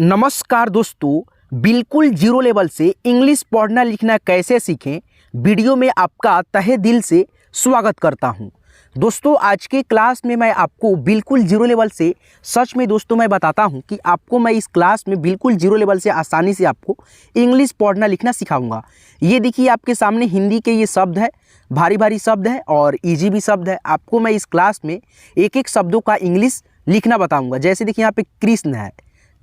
नमस्कार दोस्तों, बिल्कुल जीरो लेवल से इंग्लिश पढ़ना लिखना कैसे सीखें वीडियो में आपका तहे दिल से स्वागत करता हूं। दोस्तों आज के क्लास में मैं आपको बिल्कुल जीरो लेवल से सच में दोस्तों मैं बताता हूं कि आपको मैं इस क्लास में बिल्कुल जीरो लेवल से आसानी से आपको इंग्लिश पढ़ना लिखना सिखाऊंगा। ये देखिए आपके सामने हिंदी के ये शब्द है, भारी भारी शब्द है और इजी भी शब्द है। आपको मैं इस क्लास में एक एक शब्दों का इंग्लिश लिखना बताऊँगा। जैसे देखिए यहाँ पे कृष्ण है,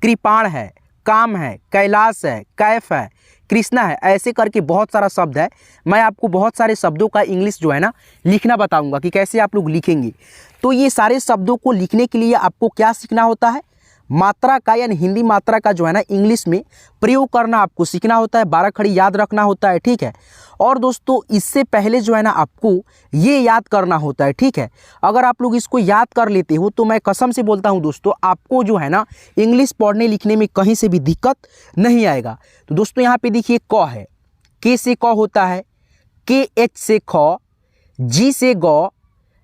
कृपाण है, काम है, कैलाश है, कैफ है, कृष्णा है, ऐसे करके बहुत सारा शब्द है। मैं आपको बहुत सारे शब्दों का इंग्लिश जो है ना लिखना बताऊंगा कि कैसे आप लोग लिखेंगे। तो ये सारे शब्दों को लिखने के लिए आपको क्या सीखना होता है, मात्रा का यानी हिंदी मात्रा का जो है ना इंग्लिश में प्रयोग करना आपको सीखना होता है, 12 खड़ी याद रखना होता है, ठीक है। और दोस्तों इससे पहले जो है ना आपको ये याद करना होता है, ठीक है। अगर आप लोग इसको याद कर लेते हो तो मैं कसम से बोलता हूँ दोस्तों आपको जो है ना इंग्लिश पढ़ने लिखने में कहीं से भी दिक्कत नहीं आएगा। तो दोस्तों यहाँ पे देखिए क है, के से क होता है, के एच से ख, जी से गौ,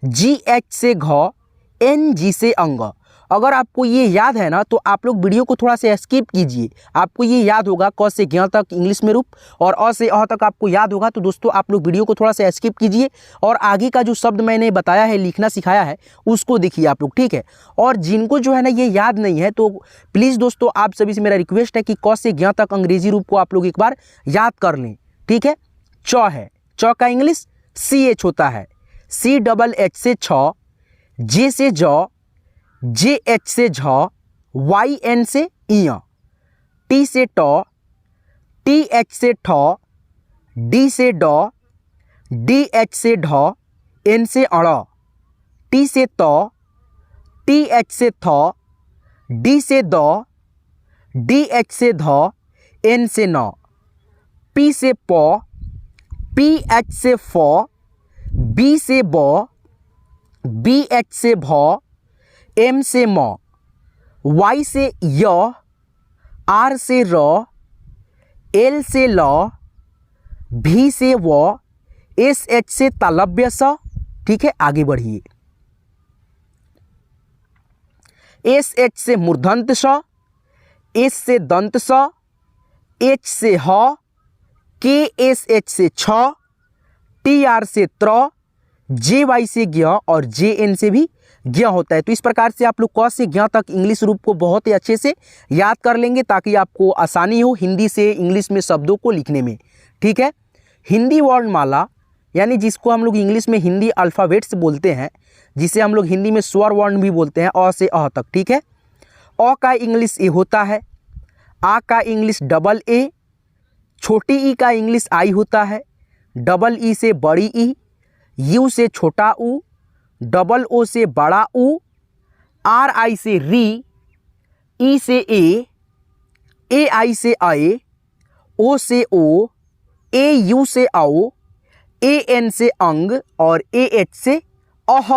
जी एच से घ, एन जी से अंग। अगर आपको ये याद है ना तो आप लोग वीडियो को थोड़ा सा स्किप कीजिए। आपको ये याद होगा क से ज्ञ तक इंग्लिश में रूप और अ से अ तक आपको याद होगा। तो दोस्तों आप लोग वीडियो को थोड़ा सा स्किप कीजिए और आगे का जो शब्द मैंने बताया है लिखना सिखाया है उसको देखिए आप लोग, ठीक है। और जिनको जो है ना ये याद नहीं है तो प्लीज़ दोस्तों आप सभी से मेरा रिक्वेस्ट है कि क से ज्ञ तक अंग्रेजी रूप को आप लोग एक बार याद कर लें, ठीक है। च है, च का इंग्लिश सी एच होता है, सी डबल एच से छ, जे से जौ, जे एच से झ, वाई एन से इय, टी से ट, टी एच से ठ, डी से ड, डी एच से ढ, एन से अड़, टी से त, टी एच से थ, डी से द, डी एच से ध, एन से न, पी से प, पी एच से फ, बी से ब, बी एच से भ, एम से म, वाई से य, आर से र, एल से ल, भी से व, एस एच से तालव्य स, ठीक है। आगे बढ़िए, एस एच से मूर्धन्त स, एस से दंत स, एच से ह, के एस एच से छ, टी आर से त्र, जे वाई से ज्ञ और जे एन से भी ज्ञ होता है। तो इस प्रकार से आप लोग क से ज्ञ तक इंग्लिश रूप को बहुत ही अच्छे से याद कर लेंगे ताकि आपको आसानी हो हिंदी से इंग्लिश में शब्दों को लिखने में, ठीक है। हिंदी वर्णमाला यानी जिसको हम लोग इंग्लिश में हिंदी अल्फ़ाबेट्स बोलते हैं, जिसे हम लोग हिंदी में स्वर वर्ण भी बोलते हैं, अ से अ तक, ठीक है। अ का इंग्लिश ए होता है, आ का इंग्लिश डबल ए, छोटी ई का इंग्लिश आई होता है, डबल ई से बड़ी ई, यू से छोटा ऊ, डबल ओ से बड़ा ऊ, आर आई से री, ई से ए आई से आए, ओ से ओ, ए यू से आओ, ए एन से अंग और ए एच से अह।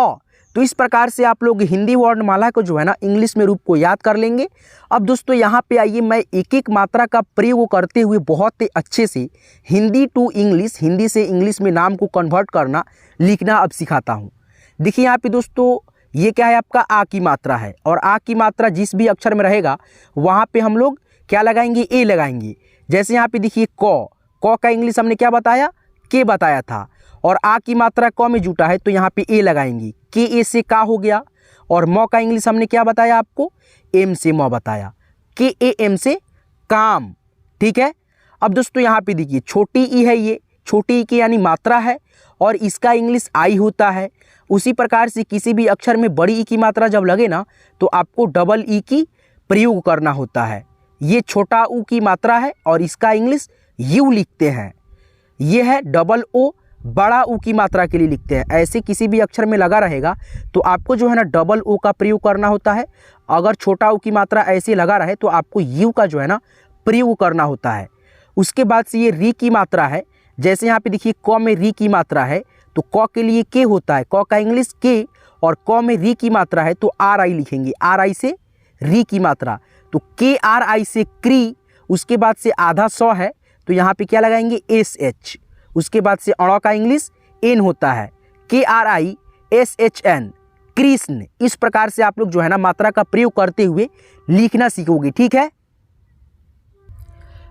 तो इस प्रकार से आप लोग हिंदी वर्णमाला को जो है ना इंग्लिश में रूप को याद कर लेंगे। अब दोस्तों यहाँ पे आइए, मैं एक एक मात्रा का प्रयोग करते हुए बहुत ही अच्छे से हिंदी टू इंग्लिश, हिंदी से इंग्लिश में नाम को कन्वर्ट करना लिखना अब सिखाता हूँ। देखिए यहाँ पे दोस्तों ये क्या है, आपका आ की मात्रा है और आ की मात्रा जिस भी अक्षर में रहेगा वहाँ पे हम लोग क्या लगाएंगे, ए लगाएंगे। जैसे यहाँ पे देखिए क का इंग्लिश हमने क्या बताया, के बताया था और आ की मात्रा क में जुटा है तो यहाँ पे ए लगाएंगे, के ए से का हो गया। और म का इंग्लिश हमने क्या बताया आपको, एम से म बताया, के ए एम से काम, ठीक है। अब दोस्तों यहाँ पे देखिए छोटी ई है, ये छोटी ई की यानी मात्रा है और इसका इंग्लिश आई होता है। उसी प्रकार से किसी भी अक्षर में बड़ी ई की मात्रा जब लगे ना तो आपको डबल ई की प्रयोग करना होता है। ये छोटा ऊ की मात्रा है और इसका इंग्लिश यू लिखते हैं। ये है डबल ओ, बड़ा ऊ की मात्रा के लिए लिखते हैं। ऐसे किसी भी अक्षर में लगा रहेगा तो आपको जो है ना डबल ओ का प्रयोग करना होता है। अगर छोटा ऊ की मात्रा ऐसे लगा रहे तो आपको यू का जो है ना प्रयोग करना होता है। उसके बाद से ये री की मात्रा है, जैसे यहाँ पे देखिए क में री की मात्रा है तो क के लिए के होता है, क का इंग्लिश के, और क में री की मात्रा है तो आर आई लिखेंगे, आर आई से री की मात्रा तो के आर आई से क्री। उसके बाद से आधा सौ है तो यहाँ पे क्या लगाएंगे, एस एच। उसके बाद से अड़ का इंग्लिश एन होता है, K R I S H N, Krishna. इस प्रकार से आप लोग जो है ना मात्रा का प्रयोग करते हुए लिखना सीखोगे, ठीक है।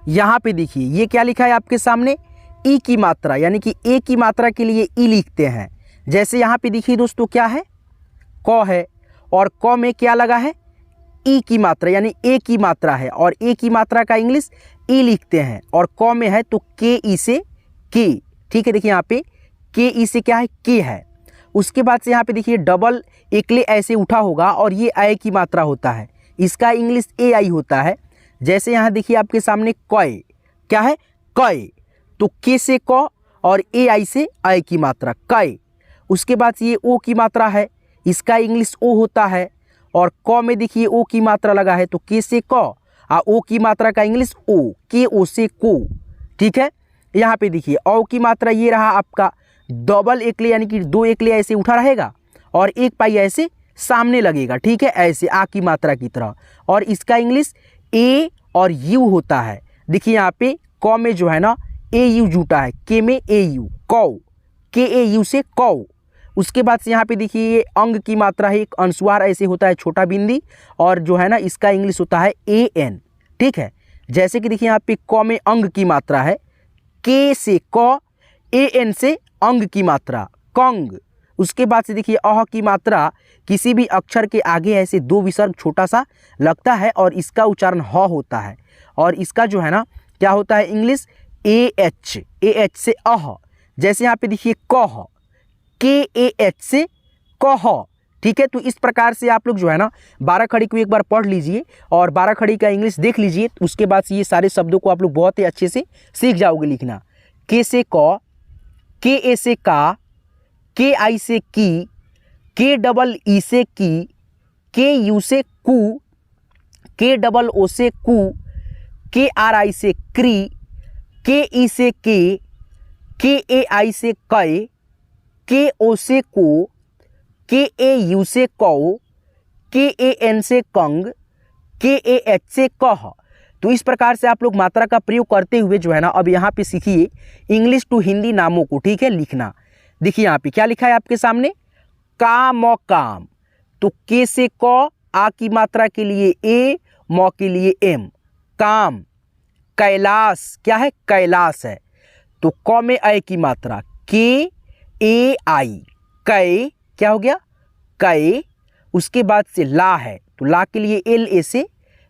यहाँ पे देखिए ये क्या लिखा है आपके सामने, ई की मात्रा, यानी कि ए की मात्रा के लिए ई लिखते हैं। जैसे यहाँ पे देखिए दोस्तों क्या है, क है, और क में क्या लगा है, ई की मात्रा, यानी ए की मात्रा है, और ए की मात्रा का इंग्लिश ई लिखते हैं, और क में है तो के ई से के। ठीक है, देखिए यहाँ पे के ई से क्या है, के है। उसके बाद से यहाँ पे देखिए डबल एकले ऐसे उठा होगा और ये आई की मात्रा होता है, इसका इंग्लिश ए आई होता है। जैसे यहाँ देखिए आपके सामने कय, क्या है, कय, तो के से क और ए आई से आई की मात्रा कय। उसके बाद ये ओ की मात्रा है, इसका इंग्लिश ओ होता है, और क में देखिए ओ की मात्रा लगा है तो के से क, और ओ की मात्रा का इंग्लिश ओ, के ओ से को। ठीक है, यहाँ पे देखिए औ की मात्रा ये रहा आपका डबल एकले, यानी कि दो एकले ऐसे उठा रहेगा और एक पाई ऐसे सामने लगेगा। ठीक है, ऐसे आ की मात्रा की तरह, और इसका इंग्लिश ए और यू होता है। देखिए यहाँ पे क में जो है ना ए यू जुटा है, के में ए यू, कौ, के ए यू से कौ। उसके बाद से यहाँ पे देखिए ये अंग की मात्रा है, एक अनुस्वार ऐसे होता है छोटा बिंदी, और जो है ना इसका इंग्लिश होता है ए एन। ठीक है, जैसे कि देखिए यहाँ पे क में अंग की मात्रा है, के से क, ए एन से अंग की मात्रा कंग। उसके बाद से देखिए अह की मात्रा किसी भी अक्षर के आगे ऐसे दो विसर्ग छोटा सा लगता है और इसका उच्चारण ह होता है, और इसका जो है ना क्या होता है इंग्लिश ए एच से अह। जैसे यहाँ पे देखिए कह, के ए एच से कह। ठीक है, तो इस प्रकार से आप लोग जो है ना 12 खड़ी को एक बार पढ़ लीजिए और 12 खड़ी का इंग्लिश देख लीजिए, उसके बाद से ये सारे शब्दों को आप लोग बहुत ही अच्छे से सीख जाओगे लिखना। के से क, के ए से का, के आई से की, के डबल ई से की, के यू से कू, के डबल ओ से कू, के आर आई से क्री, के ई से के ए आई से कय, के ओ से को, के ए यू से कौ, के ए एन से कंग, के ए एच से कह। तो इस प्रकार से आप लोग मात्रा का प्रयोग करते हुए जो है ना अब यहाँ पे सीखिए इंग्लिश टू हिंदी नामों को। ठीक है, लिखना देखिए यहाँ पे क्या लिखा है आपके सामने, काम, काम, तो के से क, आ की मात्रा के लिए ए, म के लिए एम, काम। कैलाश, क्या है, कैलाश है, तो क में ए की मात्रा, के ए आई, कै, क्या हो गया, कै। उसके बाद से ला है, तो ला के लिए एल ए से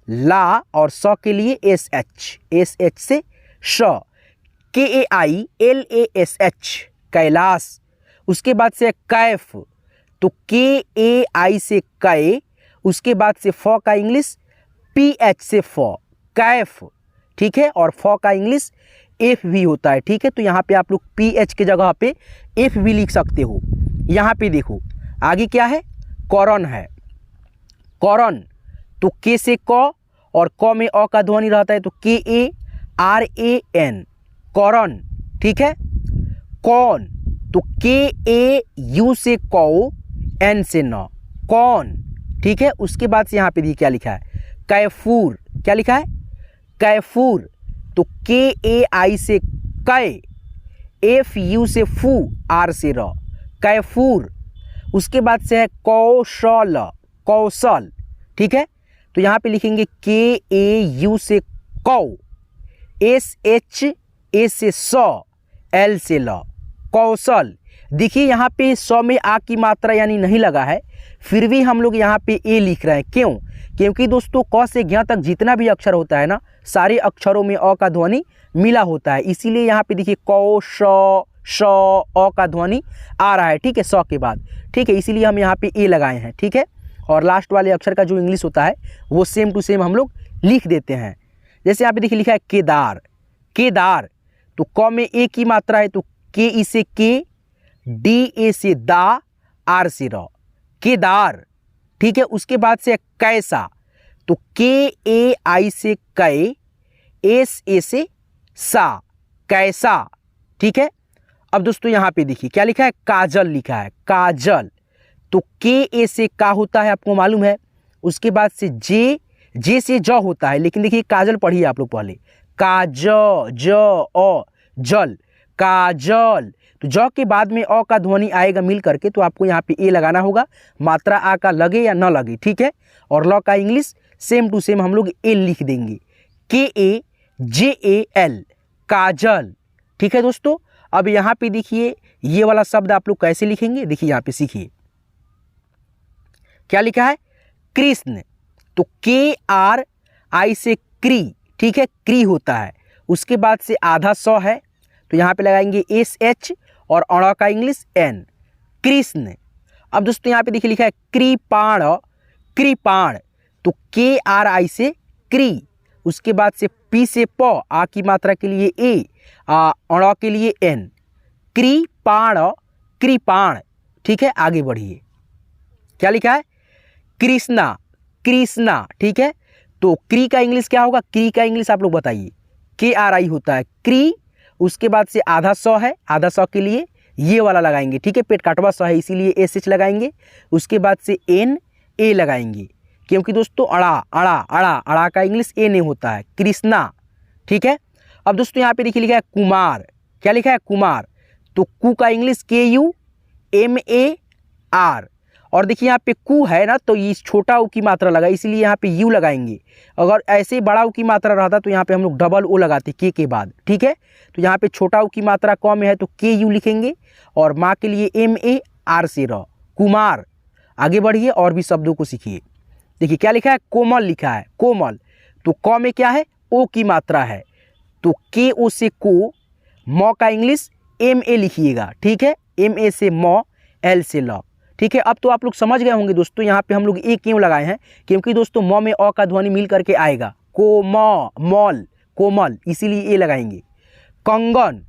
ला, और स के लिए एस एच से श, K A I L A S H, Kailash. उसके बाद से कैफ, तो के ए आई से कै। उसके बाद से फ का इंग्लिश पी एच से फ, कैफ। ठीक है, और फ का इंग्लिश एफ भी होता है। ठीक है, तो यहाँ पे आप लोग पी एच के जगह पे एफ भी लिख सकते हो। यहाँ पे देखो आगे क्या है, करण है, करण, तो के से क और क में अ का ध्वनि रहता है तो के ए आर ए एन, करण। ठीक है, कौन, तो के ए यू से कौ, एन से न, कौन। ठीक है, उसके बाद से यहाँ पे देखिए क्या लिखा है, कैफूर, क्या लिखा है, कैफूर, तो के ए आई से कै, एफ यू से फू, आर से र, कैफूर। उसके बाद से है कौशल, कौशल। ठीक है, तो यहाँ पे लिखेंगे के ए यू से कौ, एस एच ए से स, एल से ल, कौशल। देखिए यहाँ पे स में आ की मात्रा यानी नहीं लगा है, फिर भी हम लोग यहाँ पे ए लिख रहे हैं। क्यों, क्योंकि दोस्तों क से ज्ञ तक जितना भी अक्षर होता है ना सारे अक्षरों में अ का ध्वनि मिला होता है, इसीलिए यहाँ पे देखिए कौ श अ का ध्वनि आ रहा है। ठीक है, स के बाद। ठीक है, इसीलिए हम यहाँ पे ए लगाए हैं। ठीक है, और लास्ट वाले अक्षर का जो इंग्लिश होता है वो सेम टू सेम हम लोग लिख देते हैं। जैसे यहाँ पे देखिए लिखा है केदार, केदार, तो क में ए की मात्रा है तो के ई से के, डी ए से दा, आर से र, केदार। ठीक है, उसके बाद से कैसा, तो के ए आई से कै, एस ए से सा, कैसा। ठीक है, अब दोस्तों यहाँ पे देखिए क्या लिखा है, काजल लिखा है, काजल, तो के ए से का होता है आपको मालूम है। उसके बाद से जे से ज होता है, लेकिन देखिए काजल पढ़िए आप लोग पहले, काज ज अ जल, काजल, तो ज के बाद में अ का ध्वनि आएगा मिल करके, तो आपको यहाँ पे ए लगाना होगा, मात्रा आ का लगे या न लगे। ठीक है, और ल का इंग्लिश सेम टू सेम हम लोग ए लिख देंगे, के ए JAL काजल। ठीक है दोस्तों, अब यहाँ पे देखिए ये वाला शब्द आप लोग कैसे लिखेंगे, देखिए यहाँ पे सीखिए क्या लिखा है, कृष्ण। तो KRI से क्री, ठीक है, क्री होता है, उसके बाद से आधा सौ है तो यहाँ पे लगाएंगे SH और अड़ा का इंग्लिश N, कृष्ण। अब दोस्तों यहाँ पे देखिए लिखा है कृपाण, कृपाण, तो KRI से क्री, उसके बाद से P से प, आ की मात्रा के लिए A, अड़ा के लिए N, कृपाण, कृपाण। ठीक है, आगे बढ़िए, क्या लिखा है, कृष्णा, कृष्णा। ठीक है, तो क्री का इंग्लिश क्या होगा, क्री का इंग्लिश आप लोग बताइए, KRI होता है क्री, उसके बाद से आधा सौ है, आधा सौ के लिए ये वाला लगाएंगे। ठीक है, पेट काटवा सौ है इसीलिए SH लगाएंगे, उसके बाद से NA लगाएंगे, क्योंकि दोस्तों अड़ा अड़ा अड़ा अड़ा का इंग्लिश NA होता है, कृष्णा। ठीक है, अब दोस्तों यहाँ पे देखिए लिखा है कुमार, क्या लिखा है, कुमार, तो कु का इंग्लिश KUMAR, और देखिए यहाँ पे कु है ना, तो ये छोटा ऊ की मात्रा लगा इसलिए यहाँ पे यू लगाएंगे। अगर ऐसे बड़ा ऊ की मात्रा रहता तो यहाँ पे हम लोग डबल ओ लगाते के बाद। ठीक है, तो यहाँ पे छोटा ऊ की मात्रा कम है तो KU लिखेंगे, और माँ के लिए MAR से र, कुमार। आगे बढ़िए और भी शब्दों को सीखिए। देखिए क्या लिखा है, कोमल लिखा है, कोमल, तो क में क्या है, ओ की मात्रा है, तो KO से को, म का इंग्लिश MA लिखिएगा। ठीक है, MA से म, L से ल। ठीक है, अब तो आप लोग समझ गए होंगे दोस्तों यहाँ पे हम लोग ए क्यों लगाए हैं, क्योंकि दोस्तों म में अ का ध्वनि मिल करके आएगा, कोमल, कोमल, इसीलिए ए लगाएंगे। कंगन,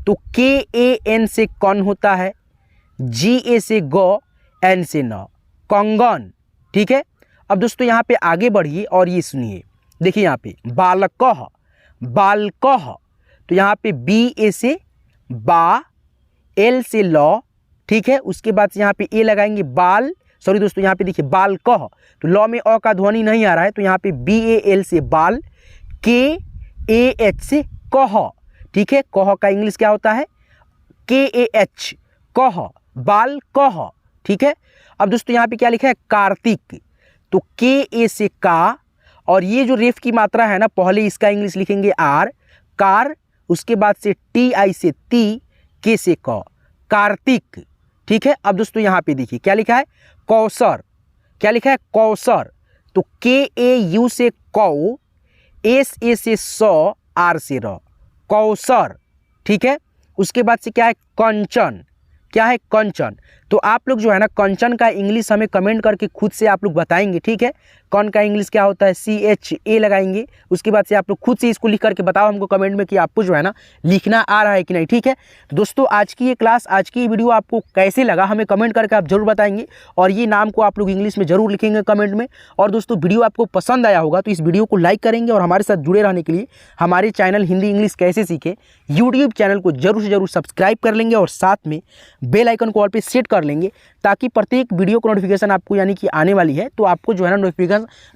तो KAN से कन होता है, GA से ग, N से न, कंगन। ठीक है, अब दोस्तों यहाँ पे आगे बढ़िए और ये सुनिए, देखिए यहाँ पे बालकह, बालकह, तो यहाँ पे BA से बा, L से ल। ठीक है, उसके बाद से यहाँ पे ए लगाएंगे, बाल, सॉरी दोस्तों यहाँ पे देखिए बाल कह, तो लॉ में अ का ध्वनि नहीं आ रहा है तो यहाँ पे BAL से बाल, KAH से कह। ठीक है, कह का इंग्लिश क्या होता है, KAH, कह, बाल कह। ठीक है, अब दोस्तों यहाँ पे क्या लिखा है, कार्तिक, तो KA से का, और ये जो रेफ की मात्रा है ना, पहले इसका इंग्लिश लिखेंगे R, कार, उसके बाद से TI से ती, के से क, कार्तिक। ठीक है, अब दोस्तों यहाँ पे देखिए क्या लिखा है, कौसर, क्या लिखा है, कौसर, तो KAU से कौ, SA से सौ, R से र, कौसर। ठीक है, उसके बाद से क्या है, कंचन, क्या है, कंचन। तो आप लोग जो है ना कंचन का इंग्लिश हमें कमेंट करके खुद से आप लोग बताएंगे। ठीक है, कौन का इंग्लिश क्या होता है, CHA लगाएंगे, उसके बाद से आप लोग खुद से इसको लिख करके बताओ हमको कमेंट में कि आपको जो है ना लिखना आ रहा है कि नहीं। ठीक है, तो दोस्तों आज की ये क्लास, आज की ये वीडियो आपको कैसे लगा हमें कमेंट करके आप जरूर बताएंगे, और ये नाम को आप लोग इंग्लिश में जरूर लिखेंगे कमेंट में। और दोस्तों वीडियो आपको पसंद आया होगा तो इस वीडियो को लाइक करेंगे, और हमारे साथ जुड़े रहने के लिए हमारे चैनल हिंदी इंग्लिश कैसे सीखे यूट्यूब चैनल को जरूर से जरूर सब्सक्राइब कर लेंगे, और साथ में बेल आइकन को ऑल पे सेट कर लेंगे, ताकि प्रत्येक वीडियो को नोटिफिकेशन आपको यानी कि आने वाली है तो आपको जो है ना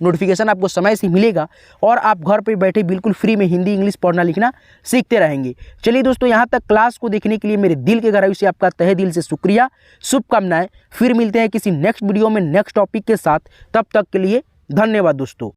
नोटिफिकेशन आपको समय से मिलेगा, और आप घर पे बैठे बिल्कुल फ्री में हिंदी इंग्लिश पढ़ना लिखना सीखते रहेंगे। चलिए दोस्तों, यहाँ तक क्लास को देखने के लिए मेरे दिल के गहराई से आपका तहे दिल से शुक्रिया, शुभकामनाएं। फिर मिलते हैं किसी नेक्स्ट वीडियो में नेक्स्ट टॉपिक के साथ, तब तक के लिए धन्यवाद दोस्तों।